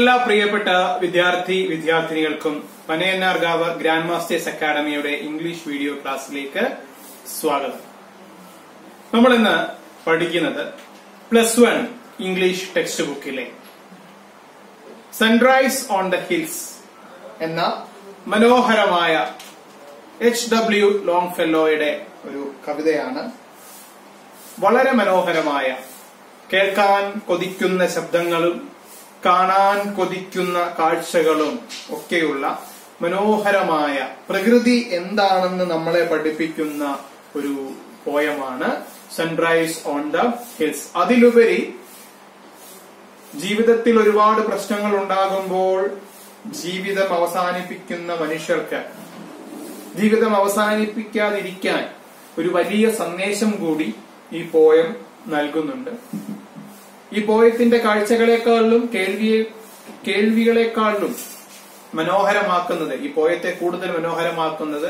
എല്ലാ പ്രിയപ്പെട്ട വിദ്യാർത്ഥിനികൾക്കും പനയന്നാർകാവ് ഗ്രാൻഡ് മാസ്റ്റേഴ്സ് അക്കാഡമിയുടെ ഇംഗ്ലീഷ് വീഡിയോ ക്ലാസ്സിലേക്ക് സ്വാഗതം. നമ്മൾ ഇന്ന് പഠിക്കുന്നത് +1 ഇംഗ്ലീഷ് ടെക്സ്റ്റ് ബുക്കിലെ സൺറൈസ് ഓൺ ദ ഹിൽസ് എന്ന മനോഹരമായ H.W. ലോങ്ഫെല്ലോയുടെ ഒരു കവിതയാണ്. വളരെ മനോഹരമായ, കേൾക്കാൻ കൊതിക്കുന്ന ശബ്ദങ്ങളും കാണാൻ കൊതിക്കുന്ന കാഴ്ചകളും ഒക്കെയുള്ള മനോഹരമായ പ്രകൃതി എന്താണെന്ന് നമ്മളെ പഠിപ്പിക്കുന്ന ഒരു പോയമാണ് സൺറൈസ് ഓൺ ദ ഹിൽസ്. അതിലുപരി ജീവിതത്തിൽ ഒരുപാട് പ്രശ്നങ്ങൾ ഉണ്ടാകുമ്പോൾ ജീവിതം അവസാനിപ്പിക്കുന്ന മനുഷ്യർക്ക് ജീവിതം അവസാനിപ്പിക്കാതിരിക്കാൻ ഒരു വലിയ സന്ദേശം കൂടി ഈ പോയം നൽകുന്നുണ്ട്. ഈ പോയത്തിന്റെ കാഴ്ചകളെക്കാളും കേൾവികളെക്കാളും മനോഹരമാക്കുന്നത്, ഈ പോയത്തെ കൂടുതൽ മനോഹരമാക്കുന്നത്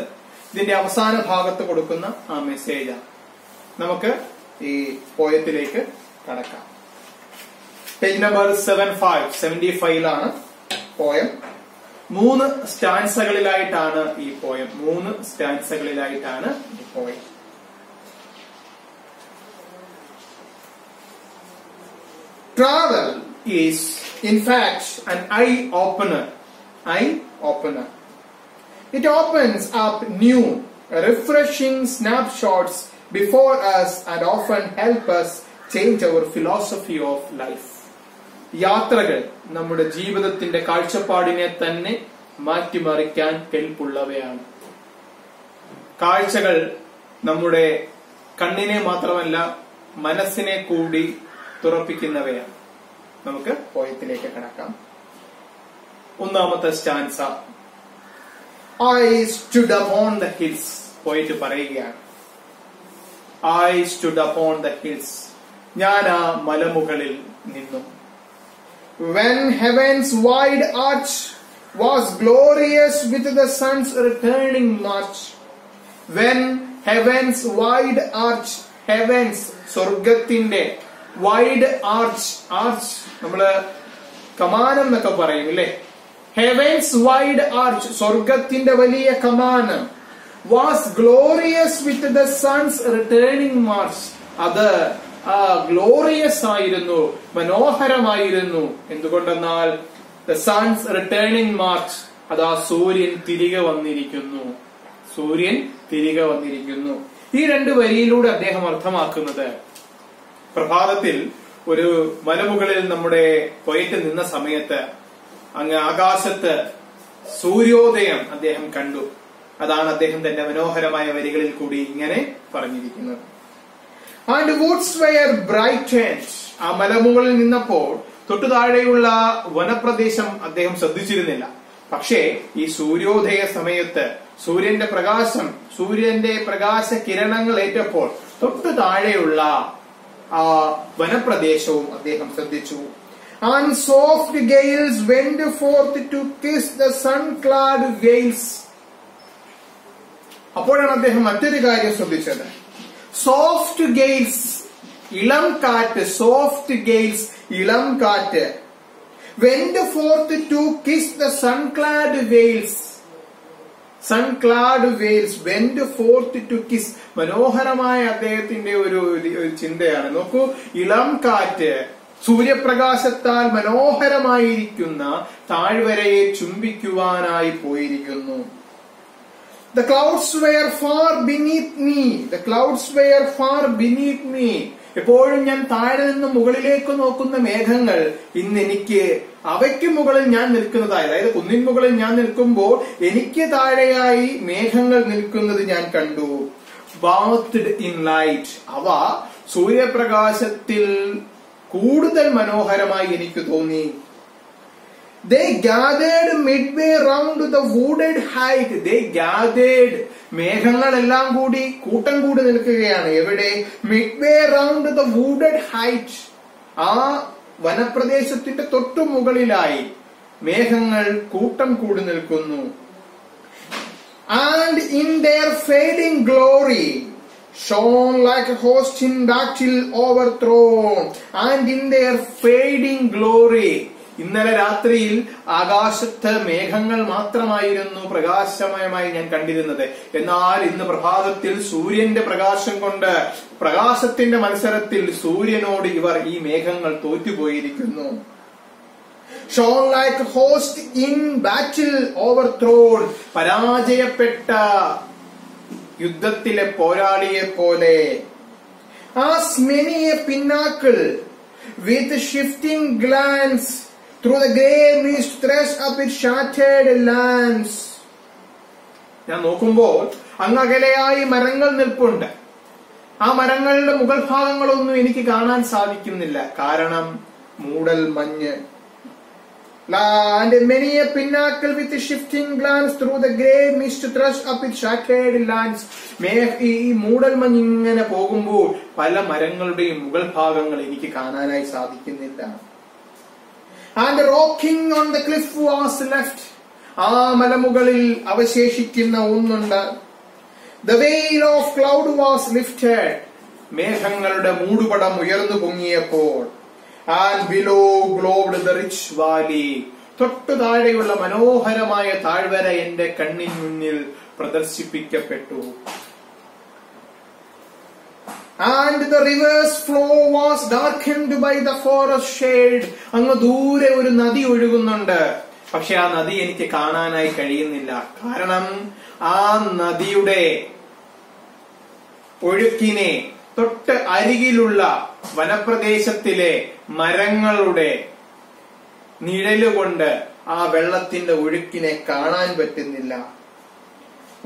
ഇതിന്റെ അവസാന ഭാഗത്ത് കൊടുക്കുന്ന ആ മെസ്സേജാണ്. നമുക്ക് ഈ പോയത്തിലേക്ക് കടക്കാം. Page number 75 poem. 3 സ്റ്റാൻസകളിലായിട്ടാണ് ഈ poem. Travel is, in fact, an eye-opener. It opens up new, refreshing snapshots before us and often help us change our philosophy of life. യാത്രകൾ നമ്മുടെ ജീവിതത്തിന്റെ കാഴ്ചപ്പാടിനെ തന്നെ മാറ്റിമറിക്കാൻ കെൽപ്പുള്ളവയാണ്. കാഴ്ചകൾ നമ്മുടെ കണ്ണിനെ മാത്രമല്ല മനസ്സിനെ കൂടി തുറപ്പിക്കുന്നവയാണ്. നമുക്ക് പോയത്തിലേക്ക് കടക്കാം. 1ാമത്തെ stanza. I stood upon the hills. പോയിട്ട് പറയുകയാണ്, I stood upon the hills. ഞാൻ ആ മലമുകളിൽ നിന്നു. When heaven's wide arch was glorious with the sun's returning march. When heaven's wide arch, heavens സ്വർഗത്തിന്റെ വൈഡ് ആർച്ച് നമ്മള് കമാനം എന്നൊക്കെ പറയും ഇല്ലേ? ഹെവൻസ് വൈഡ് ആർച്ച്, സ്വർഗത്തിന്റെ വലിയ കമാനം. Was glorious with the sons returning March. അത് ഗ്ലോറിയസ് ആയിരുന്നു, മനോഹരമായിരുന്നു. എന്തുകൊണ്ടെന്നാൽ ദ സൺസ് റിട്ടേണിംഗ് മാർച്ച്, അതാ സൂര്യൻ തിരികെ വന്നിരിക്കുന്നു. ഈ 2 വരിയിലൂടെ അദ്ദേഹം അർത്ഥമാക്കുന്നത്, പ്രഭാതത്തിൽ ഒരു മലമുകളിൽ നമ്മുടെ പോയിട്ട് നിന്ന സമയത്ത് അങ്ങ് ആകാശത്ത് സൂര്യോദയം അദ്ദേഹം കണ്ടു. അതാണ് അദ്ദേഹം തന്റെ മനോഹരമായ വരികളിൽ കൂടി ഇങ്ങനെ പറഞ്ഞിരിക്കുന്നത്. And woods were brightened. ആ മലമുകളിൽ നിന്നപ്പോൾ തൊട്ടു താഴെയുള്ള വനപ്രദേശം അദ്ദേഹം ശ്രദ്ധിച്ചിരുന്നില്ല. പക്ഷേ ഈ സൂര്യോദയ സമയത്ത് സൂര്യന്റെ പ്രകാശ കിരണങ്ങൾ ഏറ്റപ്പോൾ തൊട്ടു താഴെയുള്ള ആ വനപ്രദേശവും അദ്ദേഹം ശ്രദ്ധിച്ചു. And soft gales went forth to kiss the sun-clad vales. അപ്പോഴാണ് അദ്ദേഹം മറ്റൊരു കാര്യം ശ്രദ്ധിച്ചത്. സോഫ്റ്റ് ഗെയിൽസ്, ഇളം കാറ്റ് went forth to kiss the sun-clad vales. went forth to kiss. മനോഹരമായ അദ്ദേഹത്തിന്റെ ഒരു ചിന്തയാണ്. നോക്കൂ, ഇളം കാറ്റ് സൂര്യപ്രകാശത്താൽ മനോഹരമായിരിക്കുന്ന താഴ്വരയെ ചുംബിക്കുവാനായി പോയിരിക്കുന്നു. The clouds were far beneath me. എപ്പോഴും ഞാൻ താഴെ നിന്ന് മുകളിലേക്ക് നോക്കുന്ന മേഘങ്ങൾ ഇന്ന് എനിക്ക് അവയ്ക്ക് മുകളിൽ ഞാൻ നിൽക്കുന്നതായി, അതായത് കുന്നിൻ മുകളിൽ ഞാൻ നിൽക്കുമ്പോൾ എനിക്ക് താഴെയായി മേഘങ്ങൾ നിൽക്കുന്നത് ഞാൻ കണ്ടു. Bathed in light. അവ സൂര്യപ്രകാശത്തിൽ കൂടുതൽ മനോഹരമായി എനിക്ക് തോന്നി. They gathered midway round the wooded height. മേഘങ്ങളെല്ലാം കൂടി കൂട്ടം കൂടി നിൽക്കുകയാണ്. എവിടെ? Midway round the wooded height. ആ വനപ്രദേശത്തിന്റെ തൊട്ടു മുകളിലായി മേഘങ്ങൾ കൂട്ടം കൂടി നിൽക്കുന്നു. And in their fading glory shone like a host in battle overthrown. And in their fading glory, ഇന്നലെ രാത്രിയിൽ ആകാശത്ത് മേഘങ്ങൾ മാത്രമായിരുന്നു പ്രകാശമയമായി ഞാൻ കണ്ടിരുന്നത്. എന്നാൽ ഇന്ന് പ്രഭാതത്തിൽ സൂര്യന്റെ പ്രകാശം കൊണ്ട്, പ്രകാശത്തിന്റെ മത്സരത്തിൽ സൂര്യനോട് ഇവർ ഈ മേഘങ്ങൾ തോറ്റുപോയിരിക്കുന്നു. Shone like a host in battle overthrown. പരാജയപ്പെട്ട യുദ്ധത്തിലെ പോരാളിയെ പോലെ. As many a pinnacle with shifting glance through the grey mist thrust up its shattered lance. ഞാൻ നോക്കുമ്പോൾ അങ്ങകലെയായി മരങ്ങൾ നിൽപ്പുണ്ട്. ആ മരങ്ങളുടെ മുകൾ ഭാഗങ്ങളൊന്നും എനിക്ക് കാണാൻ സാധിക്കുന്നില്ല. കാരണം മൂടൽ മഞ്ഞ്. And many a pinnacle with a shifting glance through the grey mist thrust up its shattered lance. ഈ മൂടൽ മഞ്ഞ് ഇങ്ങനെ പോകുമ്പോൾ പല മരങ്ങളുടെയും മുകൾ ഭാഗങ്ങൾ എനിക്ക് കാണാനായി സാധിക്കുന്നില്ല. And rocking on the cliff was left. ആ മലമുകളിൽ അവശേഷിക്കുന്ന ഒന്നുണ്ട്. The veil of cloud was lifted. മേഘങ്ങളുടെ മൂടുപടം ഉയർന്നു പൊങ്ങിയപ്പോൾ. And below glowed the rich valley. തൊട്ടു താഴെയുള്ള മനോഹരമായ താഴ്വര എന്റെ കണ്ണിന് മുന്നിൽ പ്രദർശിപ്പിക്കപ്പെട്ടു. And the river's flow was darkened by the forest shade. അങ്ങ് ദൂരെ ഒരു നദി ഒഴുകുന്നുണ്ട്. പക്ഷെ ആ നദി എനിക്ക് കാണാനായി കഴിയുന്നില്ല. കാരണം ആ നദിയുടെ ഒഴുക്കിനെ തൊട്ട് അരികിലുള്ള വനപ്രദേശത്തിലെ മരങ്ങളുടെ നിഴലുകൊണ്ട് ആ വെള്ളത്തിന്റെ ഒഴുക്കിനെ കാണാൻ പറ്റുന്നില്ല.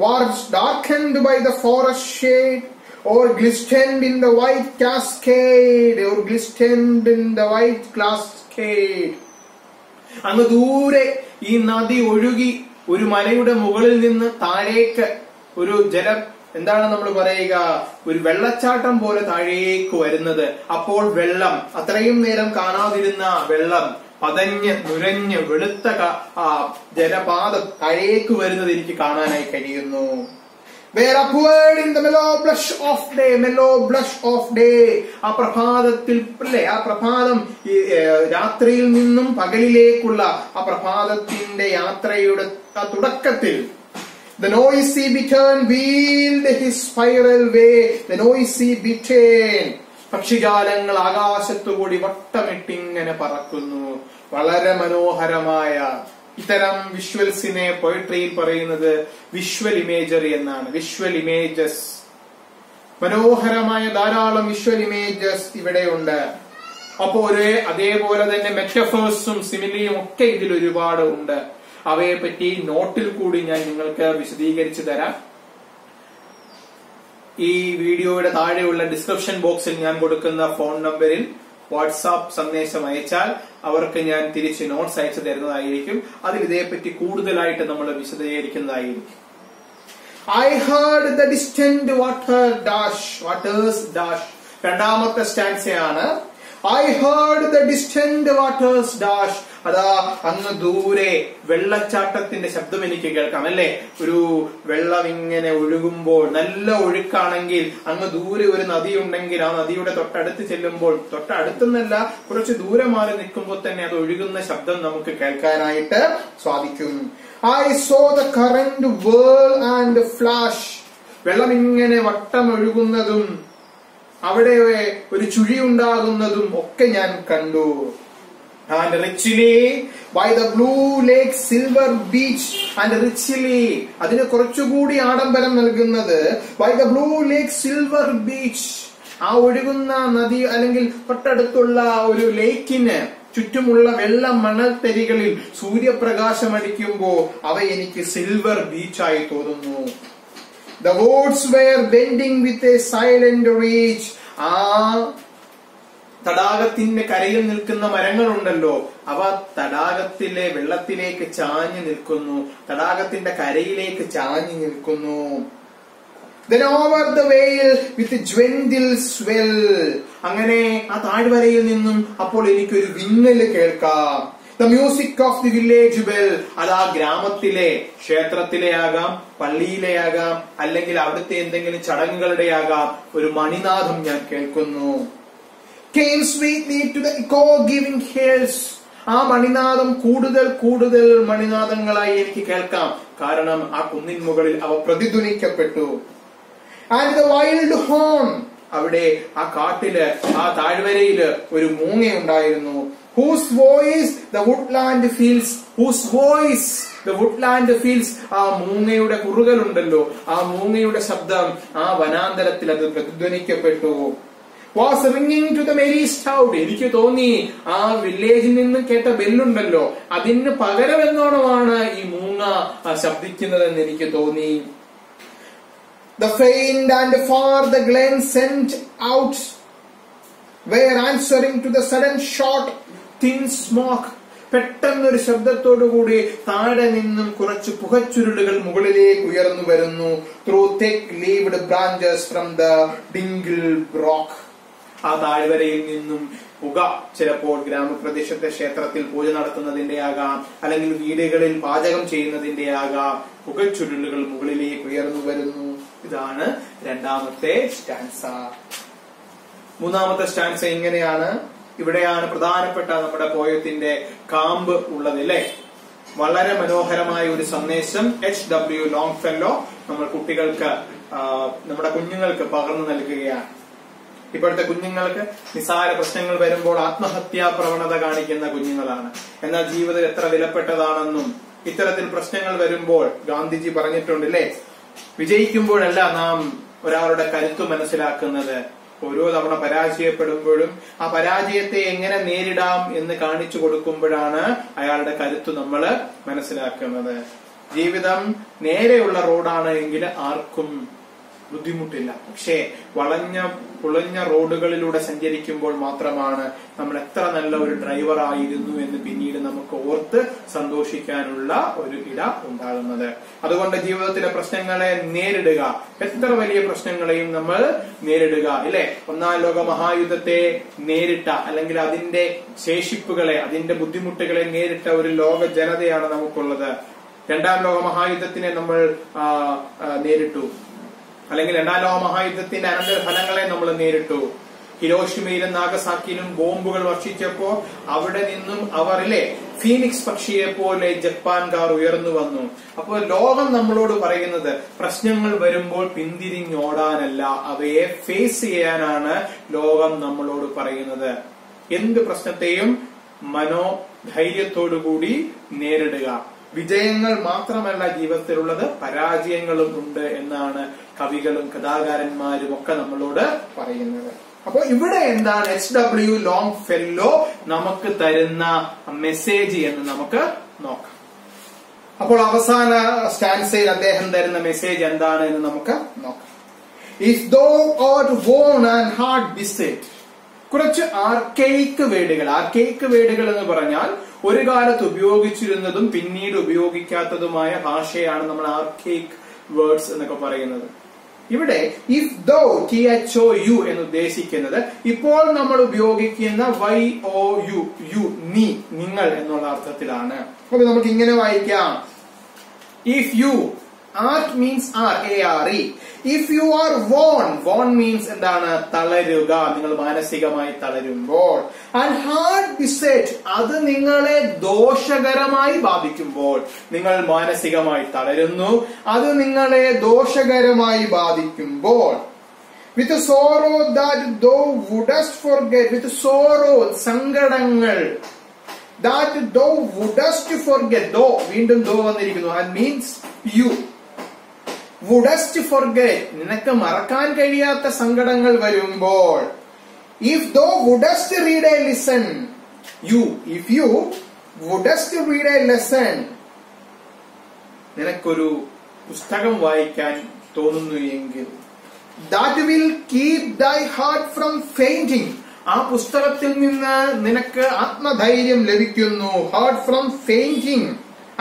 Was darkened by the forest shade or glistened in the white cascade or glistened in the white cascade. അങ്ങ് ദൂരെ ഈ നദി ഒഴുകി ഒരു മലയുടെ മുകളിൽ നിന്ന് താഴേക്ക് ഒരു എന്താണ് നമ്മൾ പറയുക, ഒരു വെള്ളച്ചാട്ടം പോലെ താഴേക്ക് വരുന്നത്. അപ്പോൾ വെള്ളം, അത്രയും നേരം കാണാതിരുന്ന വെള്ളം പതഞ്ഞ് നുരഞ്ഞ് വെളുത്ത ജലപാതം താഴേക്ക് വരുന്നത് എനിക്ക് കാണാനായി കഴിയുന്നു. Where upward in the mellow blush of day. ആ പ്രഭാതത്തിൽ അല്ലേ, ആ പ്രഭാതം രാത്രിയിൽ നിന്നും പകലിലേക്കുള്ള ആ പ്രഭാതത്തിന്റെ യാത്രയുടെ തുടക്കത്തിൽ the noisy bittern wheeled his spiral way. The noisy bittern. പക്ഷിജാലങ്ങൾ ആകാശത്തുകൂടി വട്ടമിട്ടിങ്ങനെ പറക്കുന്നു. വളരെ മനോഹരമായ ഇത്തരം വിഷ്വൽസിനെ പോയട്രിയിൽ പറയുന്നത് വിഷ്വൽ ഇമേജറി എന്നാണ്. വിഷ്വൽ ഇമേജസ്, മനോഹരമായ ധാരാളം വിഷ്വൽ ഇമേജസ് ഇവിടെയുണ്ട്. അപ്പോ അതേപോലെ തന്നെ മെറ്റഫേഴ്സും സിമിലിയും ഒക്കെ ഇതിൽ ഒരുപാട് ഉണ്ട്. അവയെ പറ്റി നോട്ടിൽ കൂടി ഞാൻ നിങ്ങൾക്ക് വിശദീകരിച്ചു തരാം. ഈ വീഡിയോയുടെ താഴെയുള്ള ഡിസ്ക്രിപ്ഷൻ ബോക്സിൽ ഞാൻ കൊടുക്കുന്ന ഫോൺ നമ്പറിൽ വാട്സാപ്പ് സന്ദേശം അയച്ചാൽ അവർക്ക് ഞാൻ തിരിച്ച് നോട്ട്സ് അയച്ചു തരുന്നതായിരിക്കും. അതിൽ ഇതേപ്പറ്റി കൂടുതലായിട്ട് നമ്മൾ വിശദീകരിക്കുന്നതായിരിക്കും. I heard the distant waters dash. രണ്ടാമത്തെ സ്റ്റാൻസയാണ്. I heard the distant waters dash. അതാ അങ്ങ് ദൂരെ വെള്ളച്ചാട്ടത്തിന്റെ ശബ്ദം എനിക്ക് കേൾക്കാം അല്ലെ. ഒരു വെള്ളം ഇങ്ങനെ ഒഴുകുമ്പോൾ, നല്ല ഒഴുക്കാണെങ്കിൽ അങ്ങ് ദൂരെ ഒരു നദി ഉണ്ടെങ്കിൽ ആ നദിയുടെ തൊട്ടടുത്ത് ചെല്ലുമ്പോൾ, തൊട്ടടുത്തെന്നല്ല കുറച്ച് ദൂരെ മാറി നിൽക്കുമ്പോൾ തന്നെ അത് ഒഴുകുന്ന ശബ്ദം നമുക്ക് കേൾക്കാനായിട്ട് സാധിക്കും. I saw the current whirl and flash. വെള്ളം ഇങ്ങനെ വട്ടം ഒഴുകുന്നതും അവിടെ ഒരു ചുഴി ഉണ്ടാകുന്നതും ഒക്കെ ഞാൻ കണ്ടു. And richly by the blue lake silver beach. And richly, അതിന് കുറച്ചുകൂടി ആഡംബരം നൽകുന്നത് by the blue lake silver beach. ആ ഒഴുകുന്ന നദി അല്ലെങ്കിൽ തൊട്ടടുത്തുള്ള ഒരു ലേക്കിന് ചുറ്റുമുള്ള വെള്ള മണൽത്തരികളിൽ സൂര്യപ്രകാശം അടിക്കുമ്പോൾ അവ എനിക്ക് സിൽവർ ബീച്ചായി തോന്നുന്നു. The woods were bending with a silent reach. ആ തടാകത്തിന്റെ കരയിൽ നിൽക്കുന്ന മരങ്ങളുണ്ടല്ലോ, അവ തടാകത്തിലെ വെള്ളത്തിലേക്ക് ചാഞ്ഞു നിൽക്കുന്നു, തടാകത്തിന്റെ കരയിലേക്ക് ചാഞ്ഞു നിൽക്കുന്നു. Then over the vale with a gentle swell. അങ്ങനെ ആ താഴ്വരയിൽ നിന്നും അപ്പോൾ എനിക്കൊരു വിങ്ങല് കേൾക്കാം. The music of the village bell. അത് ആ ഗ്രാമത്തിലെ, ക്ഷേത്രത്തിലെ ആകാം, പള്ളിയിലെ ആകാം, അല്ലെങ്കിൽ അവിടുത്തെ എന്തെങ്കിലും ചടങ്ങുകളുടെ ആകാം, ഒരു മണിനാഥം ഞാൻ കേൾക്കുന്നു. Came sweetly to the echo giving hills. ആ മണിനാദം കൂടുതൽ കൂടുതൽ മണിനാദങ്ങളായി എനിക്ക് കേൾക്കാം. കാരണം ആ കുന്നിൻ മുകളിൽ അവ പ്രതിധ്വനിക്കപ്പെട്ടു. ആൻഡ് ദ വൈൽഡ് ഹോൺ, അവിടെ ആ കാട്ടില് ആ താഴ്വരയില് ഒരു മൂങ്ങയുണ്ടായിരുന്നു. whose voice the woodland feels, whose voice the woodland feels. ആ മൂങ്ങയുടെ കുറുകലുണ്ടല്ലോ, ആ മൂങ്ങയുടെ ശബ്ദം ആ വനാന്തരത്തിൽ അത് പ്രതിധ്വനിക്കപ്പെട്ടു. was ringing to the merry shout. എനിക്ക് തോന്നി ആ വില്ലേജിൽ നിന്ന് കേട്ട ബെല്ലുണ്ടല്ലോ അതിന് പകരം എന്നോണമാണ് ഈ മൂങ്ങ ശബ്ദിക്കുന്നതെന്ന് എനിക്ക് തോന്നി. The faint and far the glen sent out were answering to the sudden short thin smoke. പെട്ടെന്നൊരു ശബ്ദത്തോടുകൂടി താഴെ നിന്നും കുറച്ച് പുകച്ചുരുളുകൾ മുകളിലേക്ക് ഉയർന്നു വരുന്നു. Through thick leaved branches from the dingle rock. ആ താഴ്വരയിൽ നിന്നും പുക ചിലപ്പോൾ ഗ്രാമപ്രദേശത്തെ ക്ഷേത്രത്തിൽ പൂജ നടത്തുന്നതിന്റെ ആകാം, അല്ലെങ്കിൽ വീടുകളിൽ പാചകം ചെയ്യുന്നതിന്റെ ആകാം. പുകച്ചുരുളുകൾ മുകളിലേക്ക് ഉയർന്നു വരുന്നു. ഇതാണ് രണ്ടാമത്തെ സ്റ്റാൻസ. മൂന്നാമത്തെ സ്റ്റാൻസ ഇങ്ങനെയാണ്. ഇവിടെയാണ് പ്രധാനപ്പെട്ട നമ്മുടെ പോയത്തിന്റെ കാമ്പ് ഉള്ളത് അല്ലേ. വളരെ മനോഹരമായ ഒരു സന്ദേശം H.W. ലോങ്ഫെല്ലോ നമ്മൾ കുട്ടികൾക്ക്, നമ്മുടെ കുഞ്ഞുങ്ങൾക്ക് പകർന്നു നൽകുകയാണ്. ഇപ്പോഴത്തെ കുഞ്ഞുങ്ങൾക്ക് നിസാര പ്രശ്നങ്ങൾ വരുമ്പോൾ ആത്മഹത്യാ പ്രവണത കാണിക്കുന്ന കുഞ്ഞുങ്ങളാണ്. എന്നാൽ ജീവിതം എത്ര വിലപ്പെട്ടതാണെന്നും ഇത്തരത്തിൽ പ്രശ്നങ്ങൾ വരുമ്പോൾ ഗാന്ധിജി പറഞ്ഞിട്ടുണ്ടല്ലേ, വിജയിക്കുമ്പോഴല്ല നാം ഒരാളുടെ കരുത്ത് മനസ്സിലാക്കുന്നത്, ഓരോ തവണ പരാജയപ്പെടുമ്പോഴും ആ പരാജയത്തെ എങ്ങനെ നേരിടാം എന്ന് കാണിച്ചു കൊടുക്കുമ്പോഴാണ് അയാളുടെ കരുത്ത് നമ്മൾ മനസ്സിലാക്കുന്നത്. ജീവിതം നേരെയുള്ള റോഡാണ് എങ്കിൽ ആർക്കും ബുദ്ധിമുട്ടില്ല. പക്ഷേ വളഞ്ഞ പുളഞ്ഞ റോഡുകളിലൂടെ സഞ്ചരിക്കുമ്പോൾ മാത്രമാണ് നമ്മൾ എത്ര നല്ല ഒരു ഡ്രൈവർ ആയിരുന്നു എന്ന് പിന്നീട് നമുക്ക് ഓർത്ത് സന്തോഷിക്കാനുള്ള ഒരു ഇട ഉണ്ടാകുന്നത്. അതുകൊണ്ട് ജീവിതത്തിലെ പ്രശ്നങ്ങളെ നേരിടുക, എത്ര വലിയ പ്രശ്നങ്ങളെയും നമ്മൾ നേരിടുക ഇല്ലേ. ഒന്നാം ലോക മഹായുദ്ധത്തെ നേരിട്ട, അല്ലെങ്കിൽ അതിന്റെ ശേഷിപ്പുകളെ, അതിന്റെ ബുദ്ധിമുട്ടുകളെ നേരിട്ട ഒരു ലോക ജനതയാണ് നമുക്കുള്ളത്. രണ്ടാം ലോക മഹായുദ്ധത്തിനെ നമ്മൾ നേരിട്ടു, അല്ലെങ്കിൽ രണ്ടാം ലോക മഹായുദ്ധത്തിന്റെ അനന്തര ഫലങ്ങളെ നമ്മൾ നേരിട്ടു. ഹിരോഷിമയിലും നാഗസാക്കിയിലും ബോംബുകൾ വർഷിച്ചപ്പോ അവിടെ നിന്നും അവരിലെ ഫീനിക്സ് പക്ഷിയെ പോലെ ജപ്പാൻകാർ ഉയർന്നു വന്നു. അപ്പോൾ ലോകം നമ്മളോട് പറയുന്നത് പ്രശ്നങ്ങൾ വരുമ്പോൾ പിന്തിരിഞ്ഞോടാനല്ല, അവയെ ഫേസ് ചെയ്യാനാണ് ലോകം നമ്മളോട് പറയുന്നത്. എന്ത് പ്രശ്നത്തെയും മനോധൈര്യത്തോടുകൂടി നേരിടുക. വിജയങ്ങൾ മാത്രമല്ല ജീവിതത്തിലുള്ളത്, പരാജയങ്ങളും ഉണ്ട് എന്നാണ് കവികളും കഥാകാരന്മാരും ഒക്കെ നമ്മളോട് പറയുന്നത്. അപ്പോൾ ഇവിടെ എന്താണ് H.W. ലോങ്ഫെല്ലോ നമുക്ക് തരുന്ന മെസ്സേജ് എന്ന് നമുക്ക് നോക്കാം. അപ്പോൾ അവസാന സ്റ്റാൻസയിൽ അദ്ദേഹം തരുന്ന മെസ്സേജ് എന്താണ് എന്ന് നമുക്ക് നോക്കാം. If thou art worn and hard beset. കുറച്ച് ആർക്കൈക്ക് വേർഡുകൾ എന്ന് പറഞ്ഞാൽ ഒരു കാലത്ത് ഉപയോഗിച്ചിരുന്നതും പിന്നീട് ഉപയോഗിക്കാത്തതുമായ ഭാഷയാണ് നമ്മൾ ആർക്കൈക്ക് വേർഡ്സ് എന്നൊക്കെ പറയുന്നത്. ഇവിടെ ഇഫ് ദോ THOU എന്ന് ഉദ്ദേശിക്കുന്നത് ഇപ്പോൾ നമ്മൾ ഉപയോഗിക്കുന്ന YOU നീ, നിങ്ങൾ എന്നുള്ള അർത്ഥത്തിലാണ്. അപ്പൊ നമുക്ക് ഇങ്ങനെ വായിക്കാം. If you, art means ARE. If you are worn means എന്താണ്? തളരുക, നിങ്ങൾ മാനസികമായി തളരുമ്പോൾ. ആൻഡ് ഹാർഡ് ബിസെറ്റ്, അത് നിങ്ങളെ ദോഷകരമായി ബാധിക്കുമ്പോൾ. നിങ്ങൾ മാനസികമായി തളരുന്നു, അത് നിങ്ങളെ ദോഷകരമായി ബാധിക്കുമ്പോൾ. With sorrow that thou wouldst forget. With sorrow, സങ്കടങ്ങൾ. That thou wouldst forget. Thou, വീണ്ടും ദോ വന്നിരിക്കുന്നു. And means you. Wouldst forget, നിനക്ക് മറക്കാൻ കഴിയാത്ത സങ്കടങ്ങൾ വരുമ്പോൾ. If thou wouldst read a lesson. If you wouldst read a lesson, നിനക്കൊരു പുസ്തകം വായിക്കാൻ തോന്നുന്നു എങ്കിൽ. That will keep thy heart from fainting. ആ പുസ്തകത്തിൽ നിന്ന് നിനക്ക് ആത്മധൈര്യം ലഭിക്കുന്നു. Heart from fainting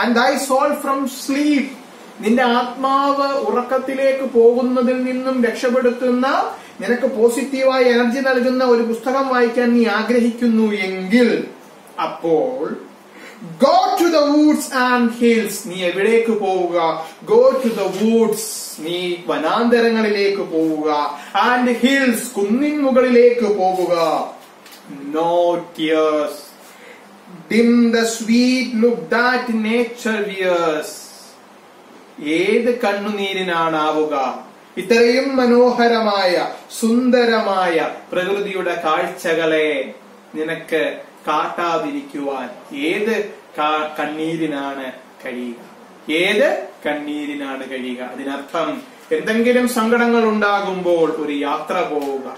and thy soul from sleep. നിന്റെ ആത്മാവ് ഉറക്കത്തിലേക്ക് പോകുന്നതിൽ നിന്നും രക്ഷപ്പെടുത്തുന്ന, നിനക്ക് പോസിറ്റീവായ എനർജി നൽകുന്ന ഒരു പുസ്തകം വായിക്കാൻ നീ ആഗ്രഹിക്കുന്നു എങ്കിൽ, അപ്പോൾ go to the woods and hills. നീ എവിടേക്ക് പോവുക? ഗോ ടു ദ വുഡ്സ്, നീ വനാന്തരങ്ങളിലേക്ക് പോവുക. ആൻഡ് ഹിൽസ്, കുന്നിൻ മുകളിലേക്ക് പോവുക. No tears, dim the sweet look that nature wears. ഏത് കണ്ണുനീരിനാണാവുക ഇത്രയും മനോഹരമായ സുന്ദരമായ പ്രകൃതിയുടെ കാഴ്ചകളെ നിനക്ക് കാട്ടാതിരിക്കുവാൻ? ഏത് കണ്ണീരിനാണ് കഴിയുക? ഏത് കണ്ണീരിനാണ് കഴിയുക? അതിനർത്ഥം എന്തെങ്കിലും സങ്കടങ്ങൾ ഉണ്ടാകുമ്പോൾ ഒരു യാത്ര പോവുക,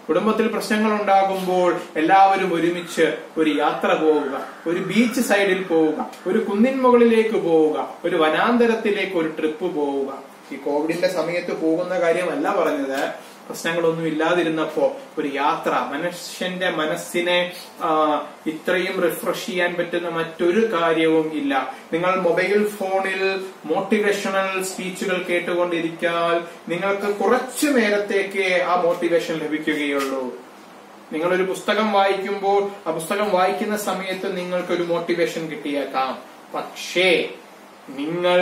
കുടുംബത്തിൽ പ്രശ്നങ്ങൾ ഉണ്ടാകുമ്പോൾ എല്ലാവരും ഒരുമിച്ച് ഒരു യാത്ര പോവുക, ഒരു ബീച്ച് സൈഡിൽ പോവുക, ഒരു കുന്നിൻ മുകളിലേക്ക് പോവുക, ഒരു വനാന്തരത്തിലേക്ക് ഒരു ട്രിപ്പ് പോവുക. ഈ കോവിഡിന്റെ സമയത്ത് പോകുന്ന കാര്യമല്ല പറഞ്ഞത്. പ്രശ്നങ്ങളൊന്നും ഇല്ലാതിരുന്നപ്പോ ഒരു യാത്ര, മനുഷ്യന്റെ മനസ്സിനെ ഇത്രയും റിഫ്രഷ് ചെയ്യാൻ പറ്റുന്ന മറ്റൊരു കാര്യവും ഇല്ല. നിങ്ങൾ മൊബൈൽ ഫോണിൽ മോട്ടിവേഷണൽ സ്പീച്ചുകൾ കേട്ടുകൊണ്ടിരിക്കാൻ നിങ്ങൾക്ക് കുറച്ചു നേരത്തേക്ക് ആ മോട്ടിവേഷൻ ലഭിക്കുകയുള്ളൂ. നിങ്ങളൊരു പുസ്തകം വായിക്കുമ്പോൾ ആ പുസ്തകം വായിക്കുന്ന സമയത്ത് നിങ്ങൾക്കൊരു മോട്ടിവേഷൻ കിട്ടിയേക്കാം. പക്ഷേ നിങ്ങൾ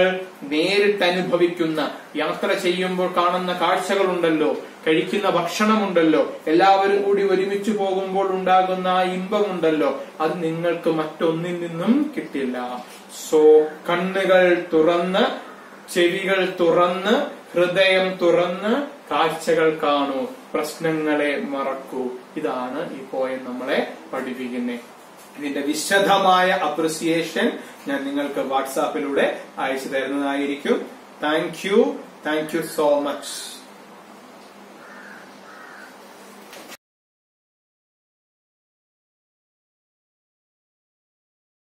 നേരിട്ട് അനുഭവിക്കുന്ന, യാത്ര ചെയ്യുമ്പോൾ കാണുന്ന കാഴ്ചകളുണ്ടല്ലോ, കഴിക്കുന്ന ഭക്ഷണമുണ്ടല്ലോ, എല്ലാവരും കൂടി ഒരുമിച്ച് പോകുമ്പോൾ ഉണ്ടാകുന്ന ആ ഇമ്പമുണ്ടല്ലോ, അത് നിങ്ങൾക്ക് മറ്റൊന്നിൽ നിന്നും കിട്ടില്ല. സോ കണ്ണുകൾ തുറന്ന്, ചെവികൾ തുറന്ന്, ഹൃദയം തുറന്ന് കാഴ്ചകൾ കാണൂ, പ്രശ്നങ്ങളെ മറക്കൂ. ഇതാണ് ഈ പോയം നമ്മളെ പഠിപ്പിക്കുന്നത്. ഇതിന്റെ വിശദമായ അപ്രിസിയേഷൻ ഞാൻ നിങ്ങൾക്ക് വാട്സാപ്പിലൂടെ അയച്ചു തരുന്നതായിരിക്കും. Thank you so much.